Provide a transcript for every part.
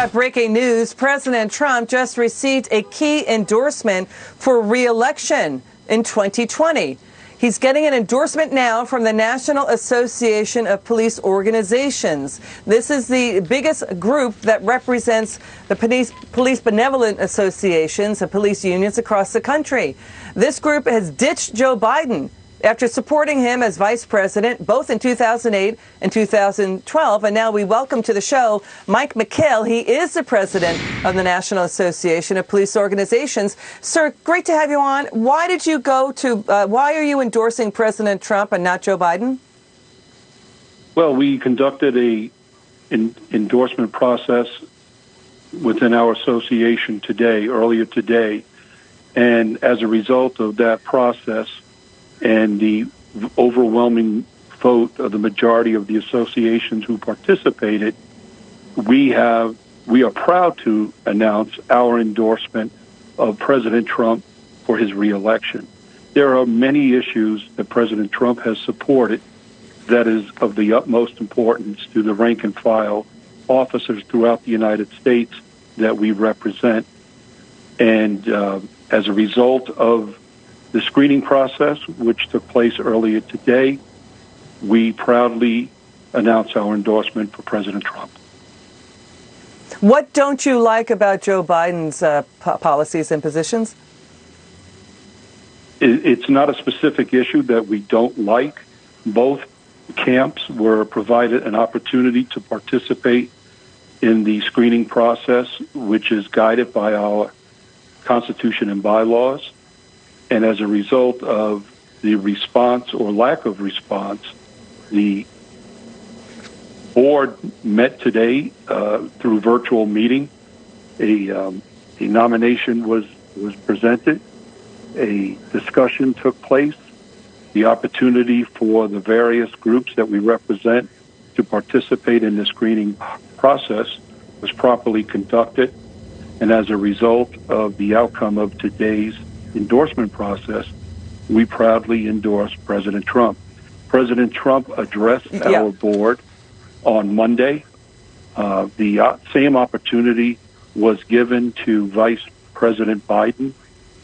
Breaking news, President Trump just received a key endorsement for re-election in 2020. He's getting an endorsement now from the National Association of Police Organizations. This is the biggest group that represents the police benevolent associations and police unions across the country. This group has ditched Joe Biden after supporting him as vice president both in 2008 and 2012. And now we welcome to the show Mike McHale. He is the president of the National Association of Police Organizations. Sir, great to have you on. Why did you why are you endorsing President Trump and not Joe Biden? Well, we conducted an endorsement process within our association earlier today. And as a result of that process, and the overwhelming vote of the majority of the associations who participated, we are proud to announce our endorsement of President Trump for his reelection. There are many issues that President Trump has supported that is of the utmost importance to the rank and file officers throughout the United States that we represent. And as a result of the screening process, which took place earlier today, we proudly announce our endorsement for President Trump. What don't you like about Joe Biden's policies and positions? It's not a specific issue that we don't like. Both camps were provided an opportunity to participate in the screening process, which is guided by our Constitution and bylaws. And as a result of the response or lack of response, the board met today through virtual meeting. A nomination was presented. A discussion took place. The opportunity for the various groups that we represent to participate in the screening process was properly conducted. And as a result of the outcome of today's endorsement process, we proudly endorse President Trump. President Trump addressed our board on Monday. The same opportunity was given to Vice President Biden.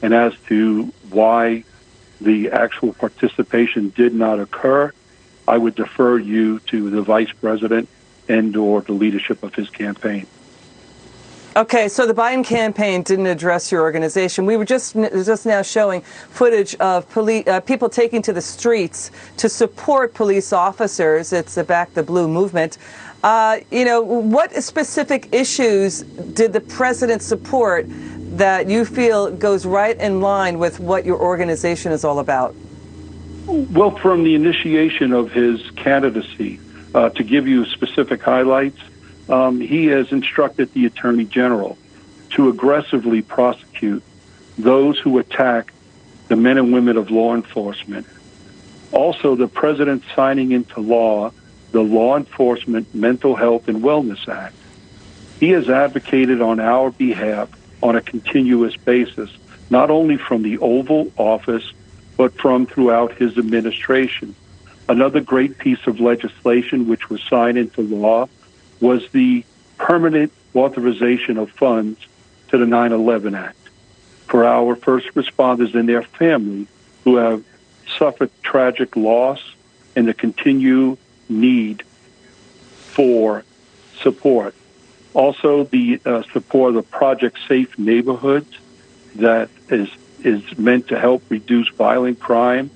And as to why the actual participation did not occur, I would defer you to the Vice President and/or the leadership of his campaign. Okay, so the Biden campaign didn't address your organization. We were just now showing footage of people taking to the streets to support police officers. It's the Back the Blue movement. What specific issues did the president support that you feel goes right in line with what your organization is all about? Well, from the initiation of his candidacy, to give you specific highlights, he has instructed the Attorney General to aggressively prosecute those who attack the men and women of law enforcement. Also, the President signing into law the Law Enforcement Mental Health and Wellness Act. He has advocated on our behalf on a continuous basis, not only from the Oval Office, but from throughout his administration. Another great piece of legislation which was signed into law was the permanent authorization of funds to the 9/11 Act for our first responders and their families who have suffered tragic loss and the continued need for support. Also, the support of Project Safe Neighborhoods that is meant to help reduce violent crime,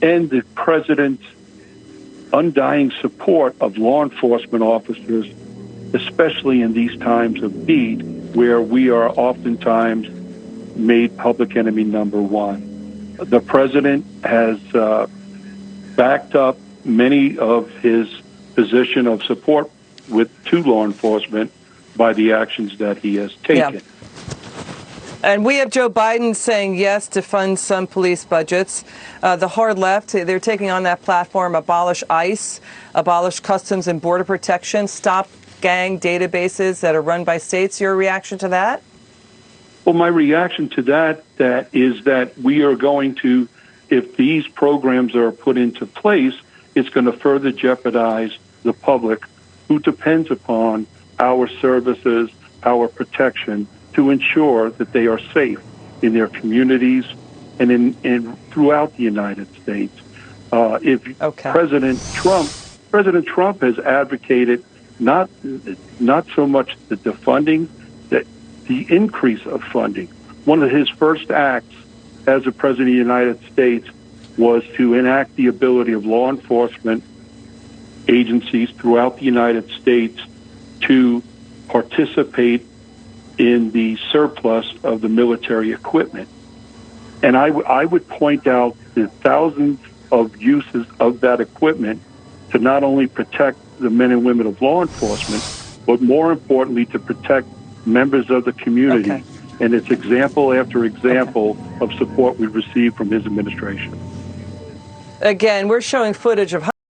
and the President's undying support of law enforcement officers, especially in these times of need, where we are oftentimes made public enemy number one. The President has backed up many of his position of support to law enforcement by the actions that he has taken. Yeah. And we have Joe Biden saying yes to fund some police budgets. The hard left, they're taking on that platform, abolish ICE, abolish Customs and Border Protection, stop gang databases that are run by states. Your reaction to that? Well, my reaction to that is that we are going to, if these programs are put into place, it's going to further jeopardize the public who depends upon our services our protection to ensure that they are safe in their communities and in throughout the United States. President Trump has advocated not so much the defunding, that the increase of funding. One of his first acts as a president of the United States was to enact the ability of law enforcement agencies throughout the United States to participate in the surplus of the military equipment. And I would point out the thousands of uses of that equipment to not only protect the men and women of law enforcement, but more importantly, to protect members of the community. Okay. And it's example after example of support we've received from his administration. Again, we're showing footage of